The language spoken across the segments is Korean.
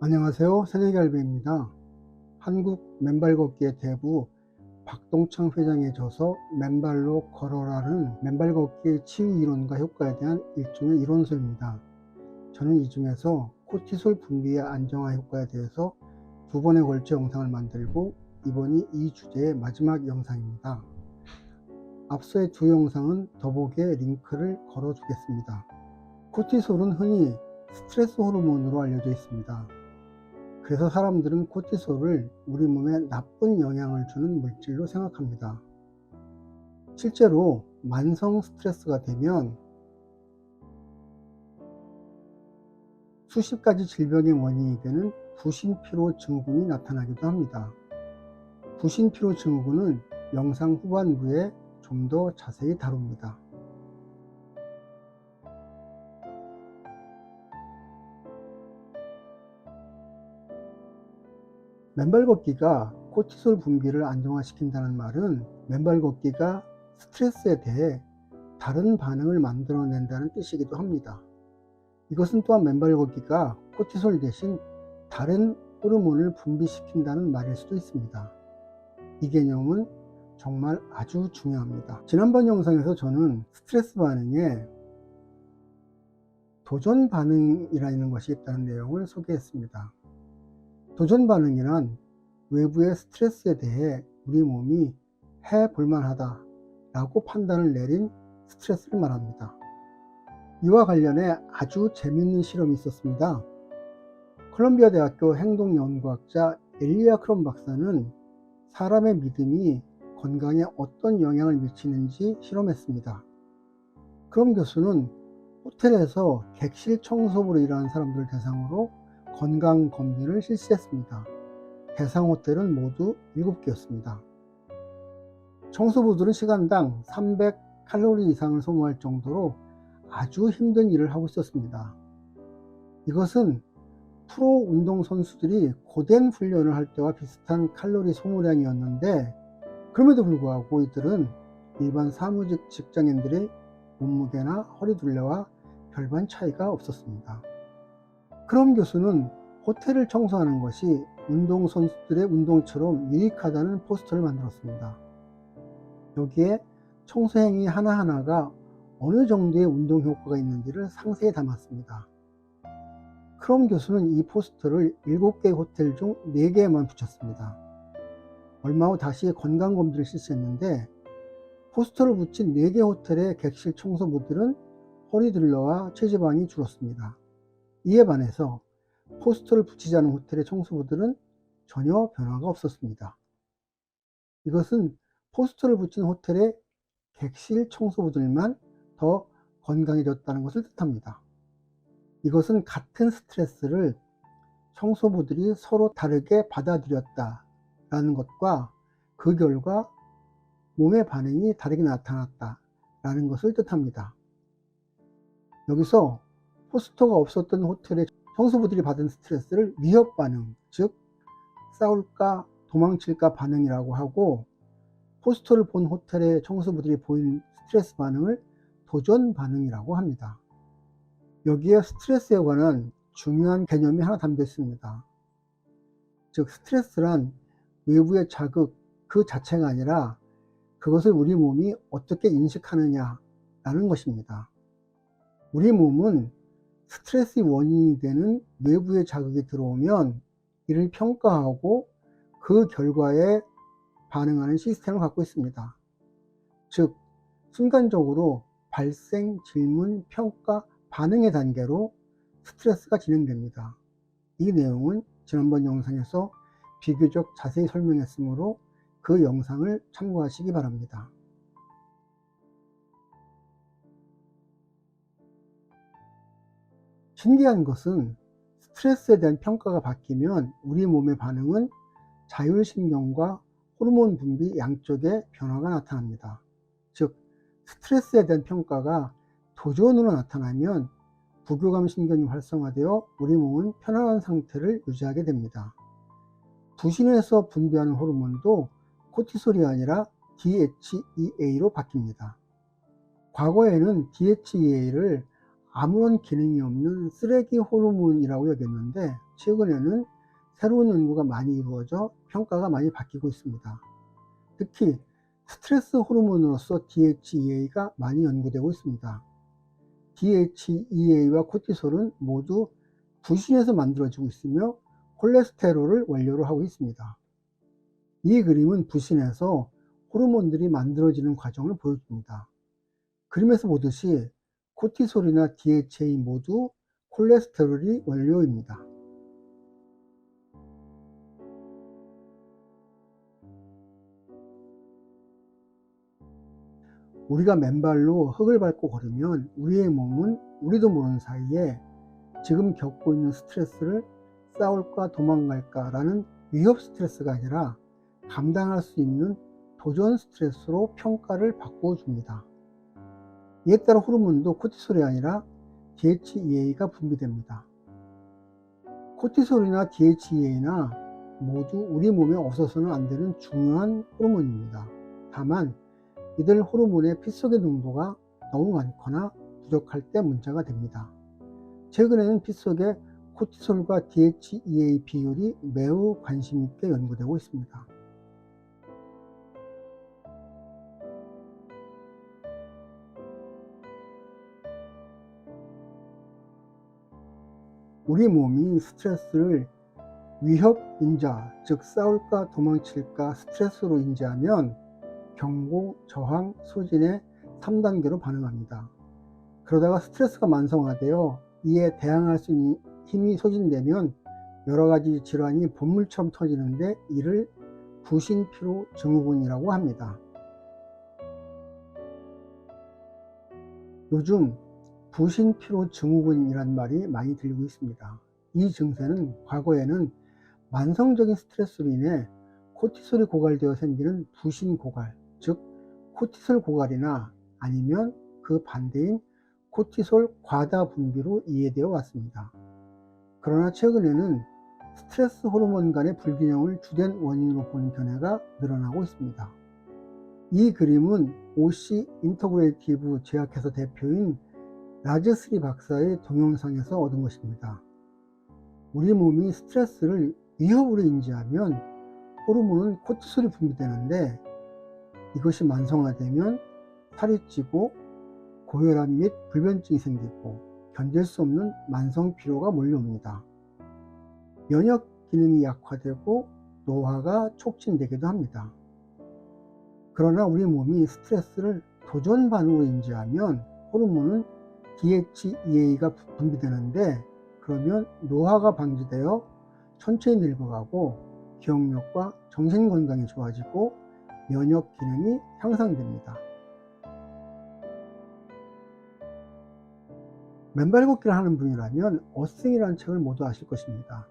안녕하세요. 새내기알바입니다. 한국 맨발 걷기의 대부 박동창 회장에 져서 맨발로 걸어라는 맨발 걷기의 치유 이론과 효과에 대한 일종의 이론서입니다. 저는 이 중에서 코티솔 분비의 안정화 효과에 대해서 두 번에 걸쳐 영상을 만들고 이번이 이 주제의 마지막 영상입니다. 앞서의 두 영상은 더보기에 링크를 걸어 두겠습니다. 코티솔은 흔히 스트레스 호르몬으로 알려져 있습니다. 그래서 사람들은 코티솔을 우리 몸에 나쁜 영향을 주는 물질로 생각합니다. 실제로 만성 스트레스가 되면 수십 가지 질병의 원인이 되는 부신피로 증후군이 나타나기도 합니다. 부신피로 증후군은 영상 후반부에 좀 더 자세히 다룹니다. 맨발 걷기가 코티솔 분비를 안정화시킨다는 말은 맨발 걷기가 스트레스에 대해 다른 반응을 만들어낸다는 뜻이기도 합니다. 이것은 또한 맨발 걷기가 코티솔 대신 다른 호르몬을 분비시킨다는 말일 수도 있습니다. 이 개념은 정말 아주 중요합니다. 지난번 영상에서 저는 스트레스 반응에 도전 반응이라는 것이 있다는 내용을 소개했습니다. 도전 반응이란 외부의 스트레스에 대해 우리 몸이 해볼만하다 라고 판단을 내린 스트레스를 말합니다. 이와 관련해 아주 재미있는 실험이 있었습니다. 콜롬비아 대학교 행동연구학자 엘리아 크롬 박사는 사람의 믿음이 건강에 어떤 영향을 미치는지 실험했습니다. 크롬 교수는 호텔에서 객실 청소부로 일하는 사람들 대상으로 건강 검진을 실시했습니다. 대상 호텔은 모두 7개였습니다. 청소부들은 시간당 300칼로리 이상을 소모할 정도로 아주 힘든 일을 하고 있었습니다. 이것은 프로 운동선수들이 고된 훈련을 할 때와 비슷한 칼로리 소모량이었는데, 그럼에도 불구하고 이들은 일반 사무직 직장인들의 몸무게나 허리 둘레와 별반 차이가 없었습니다. 크롬 교수는 호텔을 청소하는 것이 운동선수들의 운동처럼 유익하다는 포스터를 만들었습니다. 여기에 청소 행위 하나하나가 어느 정도의 운동 효과가 있는지를 상세히 담았습니다. 크롬 교수는 이 포스터를 7개의 호텔 중 4개에만 붙였습니다. 얼마 후 다시 건강검진을 실시했는데 포스터를 붙인 4개 호텔의 객실 청소부들은 허리둘러와 체지방이 줄었습니다. 이에 반해서 포스터를 붙이지 않은 호텔의 청소부들은 전혀 변화가 없었습니다. 이것은 포스터를 붙인 호텔의 객실 청소부들만 더 건강해졌다는 것을 뜻합니다. 이것은 같은 스트레스를 청소부들이 서로 다르게 받아들였다라는 것과 그 결과 몸의 반응이 다르게 나타났다라는 것을 뜻합니다. 여기서 포스터가 없었던 호텔의 청소부들이 받은 스트레스를 위협 반응, 즉 싸울까 도망칠까 반응이라고 하고, 포스터를 본 호텔의 청소부들이 보인 스트레스 반응을 도전 반응이라고 합니다. 여기에 스트레스에 관한 중요한 개념이 하나 담겨 있습니다. 즉 스트레스란 외부의 자극 그 자체가 아니라 그것을 우리 몸이 어떻게 인식하느냐라는 것입니다. 우리 몸은 스트레스의 원인이 되는 외부의 자극이 들어오면 이를 평가하고 그 결과에 반응하는 시스템을 갖고 있습니다. 즉 순간적으로 발생, 질문, 평가, 반응의 단계로 스트레스가 진행됩니다. 이 내용은 지난번 영상에서 비교적 자세히 설명했으므로 그 영상을 참고하시기 바랍니다. 신기한 것은 스트레스에 대한 평가가 바뀌면 우리 몸의 반응은 자율신경과 호르몬 분비 양쪽에 변화가 나타납니다. 즉 스트레스에 대한 평가가 도전으로 나타나면 부교감 신경이 활성화되어 우리 몸은 편안한 상태를 유지하게 됩니다. 부신에서 분비하는 호르몬도 코티솔이 아니라 DHEA로 바뀝니다. 과거에는 DHEA를 아무런 기능이 없는 쓰레기 호르몬이라고 여겼는데, 최근에는 새로운 연구가 많이 이루어져 평가가 많이 바뀌고 있습니다. 특히 스트레스 호르몬으로서 DHEA가 많이 연구되고 있습니다. DHEA와 코티솔은 모두 부신에서 만들어지고 있으며 콜레스테롤을 원료로 하고 있습니다. 이 그림은 부신에서 호르몬들이 만들어지는 과정을 보여줍니다. 그림에서 보듯이 코티솔이나 DHA 모두 콜레스테롤이 원료입니다. 우리가 맨발로 흙을 밟고 걸으면 우리의 몸은 우리도 모르는 사이에 지금 겪고 있는 스트레스를 싸울까 도망갈까 라는 위협 스트레스가 아니라 감당할 수 있는 도전 스트레스로 평가를 바꾸어 줍니다. 이에 따라 호르몬도 코티솔이 아니라 DHEA가 분비됩니다. 코티솔이나 DHEA나 모두 우리 몸에 없어서는 안 되는 중요한 호르몬입니다. 다만 이들 호르몬의 피 속의 농도가 너무 많거나 부족할 때 문제가 됩니다. 최근에는 피 속의 코티솔과 DHEA 비율이 매우 관심 있게 연구되고 있습니다. 우리 몸이 스트레스를 위협 인자, 즉 싸울까 도망칠까 스트레스로 인지하면 경고, 저항, 소진의 3단계로 반응합니다. 그러다가 스트레스가 만성화되어 이에 대항할 수 있는 힘이 소진되면 여러 가지 질환이 본물처럼 터지는데 이를 부신피로 증후군이라고 합니다. 요즘 부신피로 증후군이란 말이 많이 들리고 있습니다. 이 증세는 과거에는 만성적인 스트레스로 인해 코티솔이 고갈되어 생기는 부신 고갈, 즉 코티솔 고갈이나 아니면 그 반대인 코티솔 과다 분비로 이해되어 왔습니다. 그러나 최근에는 스트레스 호르몬 간의 불균형을 주된 원인으로 보는 견해가 늘어나고 있습니다. 이 그림은 OC 인터그레이티브 제약회사 대표인 라즈스리 박사의 동영상에서 얻은 것입니다. 우리 몸이 스트레스를 위협으로 인지하면 호르몬은 코티솔이 분비되는데 이것이 만성화되면 살이 찌고 고혈압 및 불면증이 생기고 견딜 수 없는 만성 피로가 몰려옵니다. 면역 기능이 약화되고 노화가 촉진되기도 합니다. 그러나 우리 몸이 스트레스를 도전 반응으로 인지하면 호르몬은 DHEA가 분비되는데 그러면 노화가 방지되어 천천히 늙어가고 기억력과 정신건강이 좋아지고 면역 기능이 향상됩니다. 맨발 걷기를 하는 분이라면 어싱이라는 책을 모두 아실 것입니다.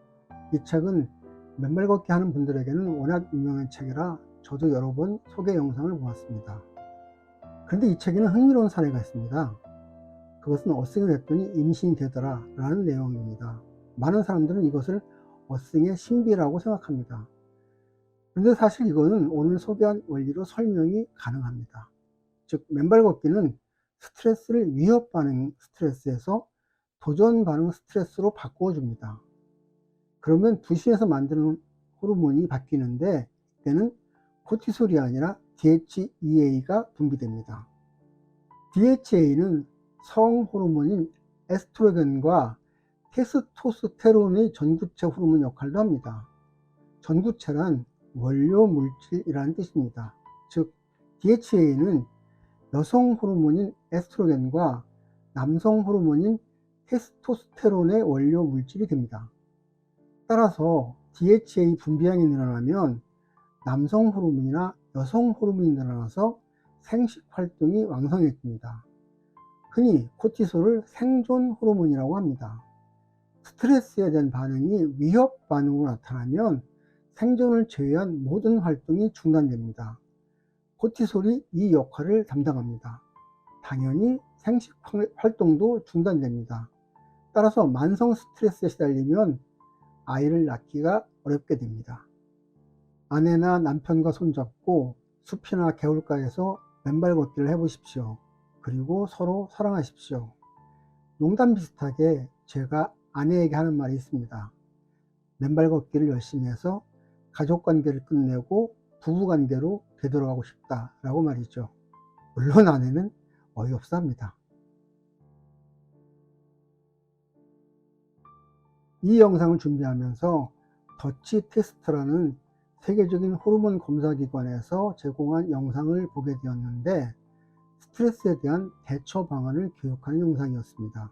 이 책은 맨발 걷기 하는 분들에게는 워낙 유명한 책이라 저도 여러 번 소개 영상을 보았습니다. 그런데 이 책에는 흥미로운 사례가 있습니다. 그것은 어싱을 했더니 임신이 되더라 라는 내용입니다. 많은 사람들은 이것을 어싱의 신비라고 생각합니다. 그런데 사실 이거는 오늘 소개한 원리로 설명이 가능합니다. 즉 맨발 걷기는 스트레스를 위협 반응 스트레스에서 도전 반응 스트레스로 바꾸어 줍니다. 그러면 부신에서 만드는 호르몬이 바뀌는데 이때는 코티솔이 아니라 DHEA가 분비됩니다. DHEA는 성 호르몬인 에스트로겐과 테스토스테론의 전구체 호르몬 역할도 합니다. 전구체란 원료 물질이라는 뜻입니다. 즉 DHEA는 여성 호르몬인 에스트로겐과 남성 호르몬인 테스토스테론의 원료 물질이 됩니다. 따라서 DHEA 분비량이 늘어나면 남성 호르몬이나 여성 호르몬이 늘어나서 생식 활동이 왕성해집니다. 흔히 코티솔을 생존 호르몬이라고 합니다. 스트레스에 대한 반응이 위협 반응으로 나타나면 생존을 제외한 모든 활동이 중단됩니다. 코티솔이 이 역할을 담당합니다. 당연히 생식 활동도 중단됩니다. 따라서 만성 스트레스에 시달리면 아이를 낳기가 어렵게 됩니다. 아내나 남편과 손잡고 숲이나 개울가에서 맨발 걷기를 해보십시오. 그리고 서로 사랑하십시오. 농담 비슷하게 제가 아내에게 하는 말이 있습니다. 맨발 걷기를 열심히 해서 가족관계를 끝내고 부부관계로 되돌아가고 싶다라고 말이죠. 물론 아내는 어이없어 합니다. 이 영상을 준비하면서 더치 테스트라는 세계적인 호르몬 검사기관에서 제공한 영상을 보게 되었는데, 스트레스에 대한 대처 방안을 교육하는 영상이었습니다.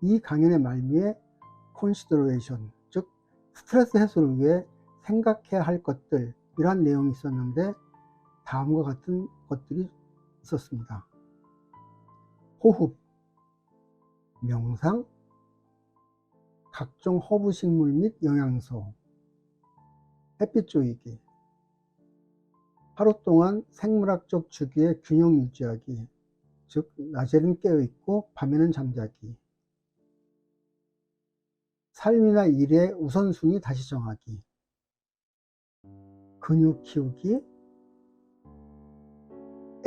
이 강연의 말미에 consideration, 즉 스트레스 해소를 위해 생각해야 할 것들, 이란 내용이 있었는데 다음과 같은 것들이 있었습니다. 호흡, 명상, 각종 허브 식물 및 영양소, 햇빛 쬐기, 하루 동안 생물학적 주기의 균형 유지하기, 즉 낮에는 깨어있고 밤에는 잠자기, 삶이나 일의 우선순위 다시 정하기, 근육 키우기,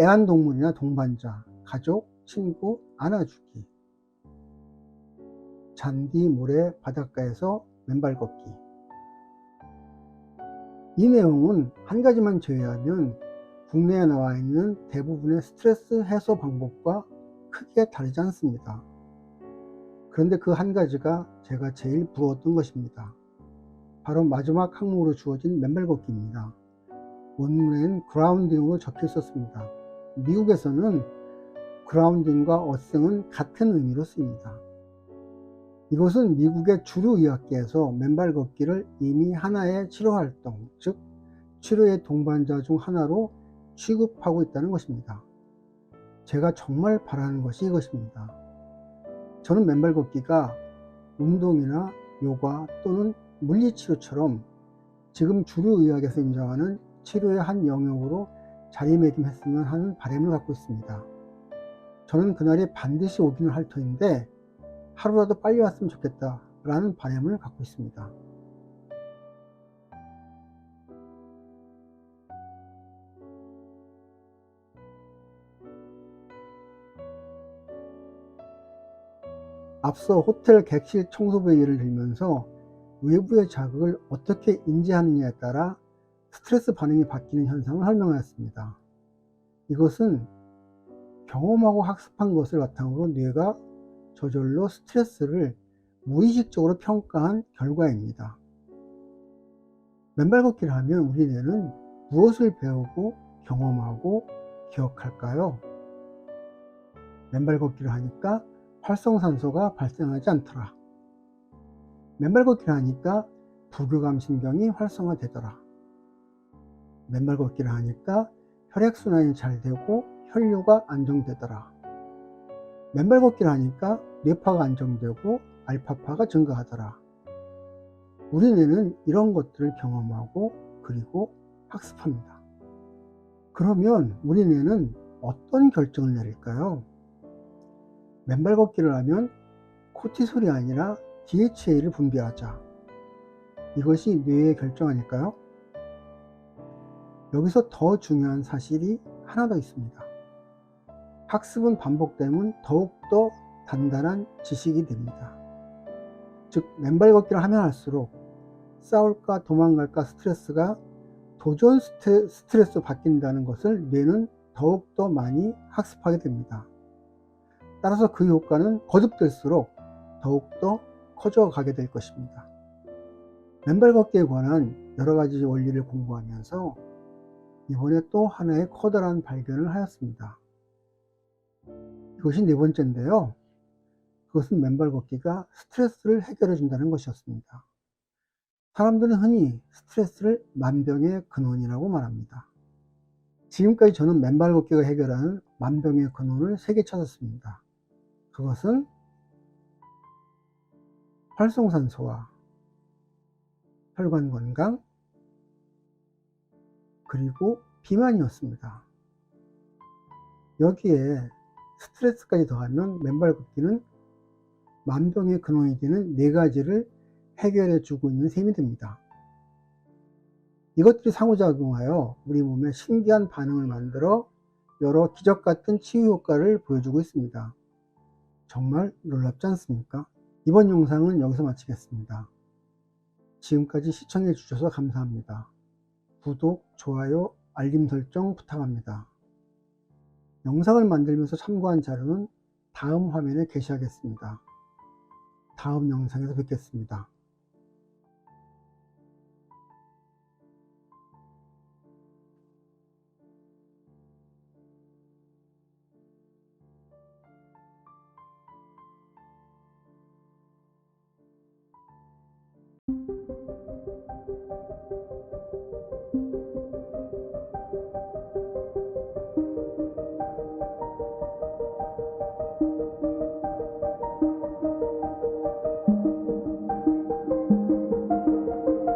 애완동물이나 동반자, 가족, 친구 안아주기, 잔디, 모래, 바닷가에서 맨발 걷기. 이 내용은 한 가지만 제외하면 국내에 나와 있는 대부분의 스트레스 해소 방법과 크게 다르지 않습니다. 그런데 그 한 가지가 제가 제일 부러웠던 것입니다. 바로 마지막 항목으로 주어진 맨발 걷기입니다. 원문에는 그라운딩으로 적혀 있었습니다. 미국에서는 그라운딩과 어싱은 같은 의미로 쓰입니다. 이것은 미국의 주류 의학계에서 맨발 걷기를 이미 하나의 치료활동, 즉 치료의 동반자 중 하나로 취급하고 있다는 것입니다. 제가 정말 바라는 것이 이것입니다. 저는 맨발 걷기가 운동이나 요가 또는 물리치료처럼 지금 주류 의학에서 인정하는 치료의 한 영역으로 자리매김했으면 하는 바람을 갖고 있습니다. 저는 그날이 반드시 오기는 할 터인데 하루라도 빨리 왔으면 좋겠다 라는 바람을 갖고 있습니다. 앞서 호텔 객실 청소부의 예를 들면서 외부의 자극을 어떻게 인지하느냐에 따라 스트레스 반응이 바뀌는 현상을 설명하였습니다. 이것은 경험하고 학습한 것을 바탕으로 뇌가 저절로 스트레스를 무의식적으로 평가한 결과입니다. 맨발 걷기를 하면 우리 뇌는 무엇을 배우고 경험하고 기억할까요? 맨발 걷기를 하니까 활성산소가 발생하지 않더라. 맨발 걷기를 하니까 부교감 신경이 활성화되더라. 맨발 걷기를 하니까 혈액순환이 잘 되고 혈류가 안정되더라. 맨발 걷기를 하니까 뇌파가 안정되고 알파파가 증가하더라. 우리 뇌는 이런 것들을 경험하고 그리고 학습합니다. 그러면 우리 뇌는 어떤 결정을 내릴까요? 맨발 걷기를 하면 코티솔이 아니라 DHA를 분비하자. 이것이 뇌의 결정 아닐까요? 여기서 더 중요한 사실이 하나 더 있습니다. 학습은 반복되면 더욱더 단단한 지식이 됩니다. 즉 맨발 걷기를 하면 할수록 싸울까 도망갈까 스트레스가 도전 스트레스로 바뀐다는 것을 뇌는 더욱더 많이 학습하게 됩니다. 따라서 그 효과는 거듭될수록 더욱더 커져가게 될 것입니다. 맨발 걷기에 관한 여러 가지 원리를 공부하면서 이번에 또 하나의 커다란 발견을 하였습니다. 이것이 네 번째인데요. 그것은 맨발 걷기가 스트레스를 해결해 준다는 것이었습니다. 사람들은 흔히 스트레스를 만병의 근원이라고 말합니다. 지금까지 저는 맨발 걷기가 해결하는 만병의 근원을 3개 찾았습니다. 그것은 활성산소와 혈관 건강, 그리고 비만이었습니다. 여기에 스트레스까지 더하면 맨발 걷기는 만병의 근원이 되는 4가지를 해결해 주고 있는 셈이 됩니다. 이것들이 상호작용하여 우리 몸에 신기한 반응을 만들어 여러 기적 같은 치유 효과를 보여주고 있습니다. 정말 놀랍지 않습니까? 이번 영상은 여기서 마치겠습니다. 지금까지 시청해 주셔서 감사합니다. 구독, 좋아요, 알림 설정 부탁합니다. 영상을 만들면서 참고한 자료는 다음 화면에 게시하겠습니다. 다음 영상에서 뵙겠습니다.